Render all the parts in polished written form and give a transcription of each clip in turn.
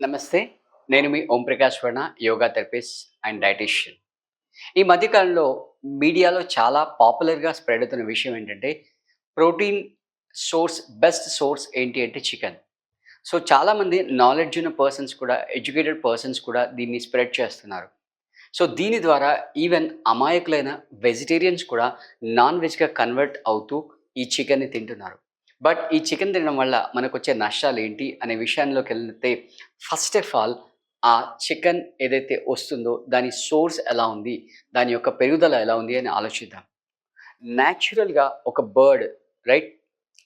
నమస్తే. నేను మీ Om Prakash Varma, yoga therapist and dietician. ఈ మధ్య కాలంలో మీడియాలో చాలా పాపులర్‌గా స్ప్రెడ్ అవుతున్న విషయం ఏంటంటే, ప్రోటీన్ బెస్ట్ సోర్స్ ఏంటి అంటే చికెన్. సో, చాలామంది నాలెడ్జ్ ఉన్న పర్సన్స్ కూడా, ఎడ్యుకేటెడ్ పర్సన్స్ కూడా దీన్ని స్ప్రెడ్ చేస్తున్నారు. సో, దీని ద్వారా ఈవెన్ అమాయకులైన వెజిటేరియన్స్ కూడా నాన్ వెజ్‌గా కన్వర్ట్ అవుతూ ఈ చికెన్‌ని తింటున్నారు. బట్ ఈ చికెన్ తినడం వల్ల మనకొచ్చే నష్టాలేంటి అనే విషయంలోకెళ్తే ఫస్ట్ ఆఫ్ ఆల్ ఆ చికెన్ ఏదైతే వస్తుందో దాని సోర్స్ ఎలా ఉంది? దాని యొక్క పెరుగుదల ఎలా ఉంది అని ఆలోచిద్దాం. నేచురల్‌గా ఒక బర్డ్ రైట్?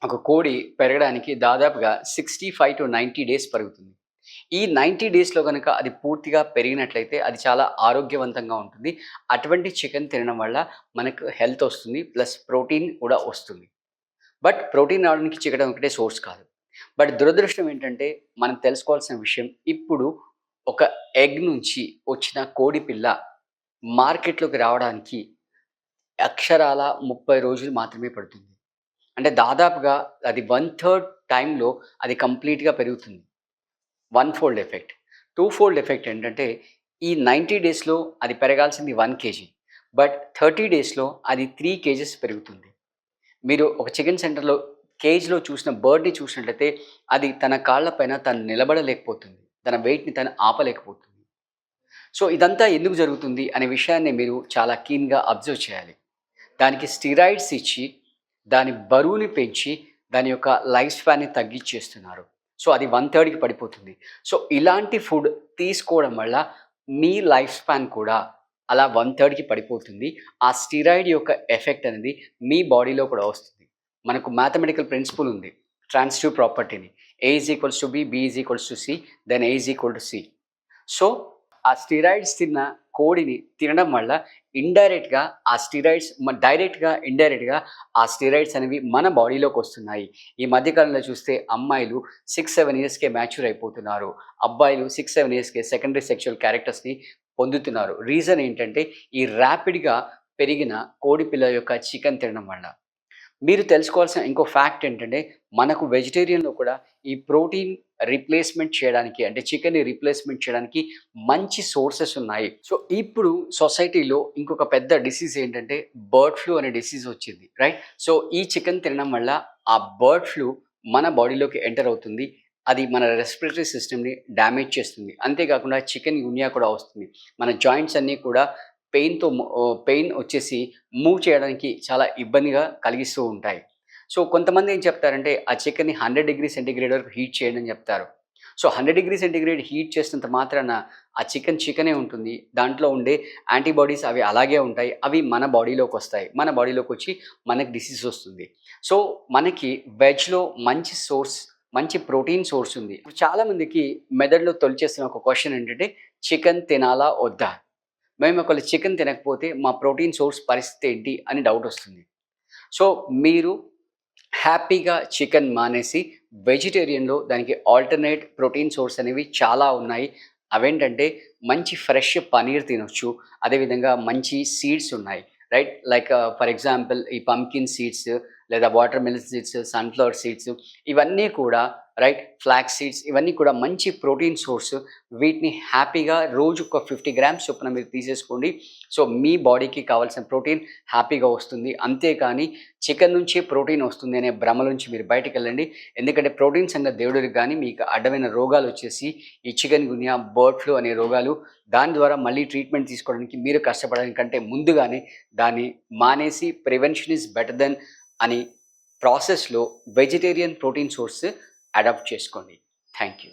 ఒక కోడి పెరగడానికి దాదాపుగా 65-90 డేస్ పరుగుతుంది. ఈ 90 డేస్‌లో గనక అది పూర్తిగా పెరిగినట్లయితే అది చాలా ఆరోగ్యవంతంగా ఉంటుంది. అటువంటి చికెన్ తినడం వల్ల మనకు హెల్త్ వస్తుంది. ప్లస్ ప్రోటీన్ కూడా వస్తుంది. బట్ ప్రోటీన్ రావడానికి చికెన్ ఒకటే సోర్స్ కాదు. బట్ దురదృష్టం ఏంటంటే మనం తెలుసుకోవాల్సిన విషయం ఇప్పుడు ఒక ఎగ్ నుంచి వచ్చిన కోడి పిల్ల మార్కెట్‌లోకి రావడానికి అక్షరాల 30 రోజులు మాత్రమే పడుతుంది. అంటే దాదాపుగా అది 1/3 టైమ్‌లో అది కంప్లీట్‌గా పెరుగుతుంది. One fold effect. Two fold effect ఏంటంటే ఈ 90 డేస్‌లో అది పెరగాల్సింది 1 కేజీ. బట్ 30 డేస్‌లో అది 3 కేజెస్ పెరుగుతుంది. మీరు ఒక చికెన్ సెంటర్‌లో కేజ్‌లో చూసిన బర్డ్‌ని చూసినట్లయితే అది తన కాళ్ళ పైన తను నిలబడలేకపోతుంది. తన వెయిట్‌ని తను ఆపలేకపోతుంది. సో, ఇదంతా ఎందుకు జరుగుతుంది అనే విషయాన్ని మీరు చాలా కీన్‌గా అబ్జర్వ్ చేయాలి. దానికి స్టెరాయిడ్స్ ఇచ్చి, దాని బరువుని పెంచి, దాని యొక్క లైఫ్ స్పాన్‌ని తగ్గిచ్చేస్తున్నారు. సో, అది 1/3కి పడిపోతుంది. సో, ఇలాంటి ఫుడ్ తీసుకోవడం వల్ల మీ లైఫ్ స్పాన్ కూడా అలా 1/3కి పడిపోతుంది. ఆ స్టెరాయిడ్ యొక్క ఎఫెక్ట్ అనేది మీ బాడీలో కూడా వస్తుంది. మనకు మ్యాథమెటికల్ ప్రిన్సిపల్ ఉంది. ట్రాన్సిటివ్ ప్రాపర్టీని. A is equals to B, B is equals to C, then A is equal to C. So, ఆ స్టెరాయిడ్స్ తిన్న కోడిని తినడం వల్ల ఇండైరెక్ట్‌గా ఆ స్టెరాయిడ్స్ డైరెక్ట్‌గా, ఇండైరెక్ట్‌గా ఆ స్టెరాయిడ్స్ అనేవి మన బాడీలోకొస్తున్నాయి. ఈ మధ్య కాలంలో చూస్తే అమ్మాయిలు 6, 7 ఇయర్స్‌కే మ్యాచ్యూర్ అయిపోతున్నారు. అబ్బాయిలు 6, 7 ఇయర్స్‌కే సెకండరీ సెక్షువల్ క్యారెక్టర్స్‌ని పొందుతున్నారు. రీజన్ ఏంటంటే ఈ ర్యాపిడ్‌గా పెరిగిన కోడి పిల్ల యొక్క చికెన్ తినడం వల్ల. మీరు తెలుసుకోవాల్సిన ఇంకో ఫ్యాక్ట్ ఏంటంటే, మనకు వెజిటేరియన్‌లో కూడా ఈ ప్రోటీన్ రీప్లేస్‌మెంట్ చేయడానికి అంటే చికెన్‌ని రీప్లేస్‌మెంట్ చేయడానికి మంచి సోర్సెస్ ఉన్నాయి. సో, ఇప్పుడు సొసైటీలో ఇంకొక పెద్ద డిసీజ్ ఏంటంటే బర్డ్ ఫ్లూ అనే డిసీజ్ వచ్చింది. రైట్? సో, ఈ చికెన్ తినడం వల్ల ఆ బర్డ్ ఫ్లూ మన బాడీలోకి ఎంటర్ అవుతుంది. అది మన రెస్పిరేటరీ సిస్టమ్‌ని డ్యామేజ్ చేస్తుంది. అంతే కాకుండా చికెన్ గున్యా కూడా వస్తుంది. మన జాయింట్స్ అన్నీ కూడా పెయిన్ వచ్చేసి మూవ్ చేయడానికి చాలా ఇబ్బందిగా కలిగిస్తూ ఉంటాయి. సో, కొంతమంది ఏం చెప్తారంటే, ఆ చికెన్‌ని 100 డిగ్రీ సెంటిగ్రేడ్ వరకు హీట్ చేయండి అని చెప్తారు. సో, 100 డిగ్రీ సెంటిగ్రేడ్ హీట్ చేసినంత మాత్రాన ఆ చికెనే ఉంటుంది. దాంట్లో ఉండే యాంటీబాడీస్ అవి అలాగే ఉంటాయి. అవి మన బాడీలోకొస్తాయి. మన బాడీలోకొచ్చి మనకి డిసీజ్ వస్తుంది. సో, మనకి వెజ్‌లో మంచి ప్రోటీన్ సోర్స్ ఉంది. చాలామందికి మెదడులో తొలిచేస్తున్న ఒక క్వెషన్ ఏంటంటే, చికెన్ తినాలా? వద్దా? మేము ఒకవేళ చికెన్ తినకపోతే మా ప్రోటీన్ సోర్స్ పరిస్థితి ఏంటి అని డౌటొస్తుంది. సో, మీరు హ్యాపీగా చికెన్ మానేసి వెజిటేరియన్‌లో దానికి ఆల్టర్‌నేట్ ప్రోటీన్ సోర్స్ అనేవి చాలా ఉన్నాయి. అవేంటంటే మంచి ఫ్రెష్ పనీర్ తినొచ్చు. అదేవిధంగా మంచి సీడ్స్ ఉన్నాయి. రైట్? లైక్ ఫర్ ఎగ్జాంపుల్ ఈ పంకిన్ సీడ్స్ లేదా water melon seeds, sunflower seeds ఇవన్నీ కూడా రైట్? ఫ్లాక్స్ సీడ్స్ ఇవన్నీ కూడా మంచి ప్రోటీన్ సోర్స్. వీటిని హ్యాపీగా రోజుకొక 50 గ్రామ్స్ చొప్పున మీరు తీసేసుకోండి. సో, మీ బాడీకి కావాల్సిన ప్రోటీన్ హ్యాపీగా వస్తుంది. అంతేకానీ చికెన్ నుంచే ప్రోటీన్ వస్తుంది అనే భ్రమ నుంచి మీరు బయటికెళ్ళండి. ఎందుకంటే ప్రోటీన్ సంగతి దేవుడెరుగు గానీ మీకు అడ్డమైన రోగాలొచ్చేసి ఈ చికెన్ గున్యా, బర్డ్ ఫ్లూ అనే రోగాలు దాని ద్వారా మళ్ళీ ట్రీట్మెంట్ తీసుకోవడానికి మీరు కష్టపడడానికంటే ముందుగానే దాన్ని మానేసి ప్రివెన్షన్ ఈజ్ బెటర్ దెన్ అని ప్రాసెస్‌లో వెజిటేరియన్ ప్రోటీన్ సోర్స్ అడాప్ట్ చేసుకోండి. Thank you.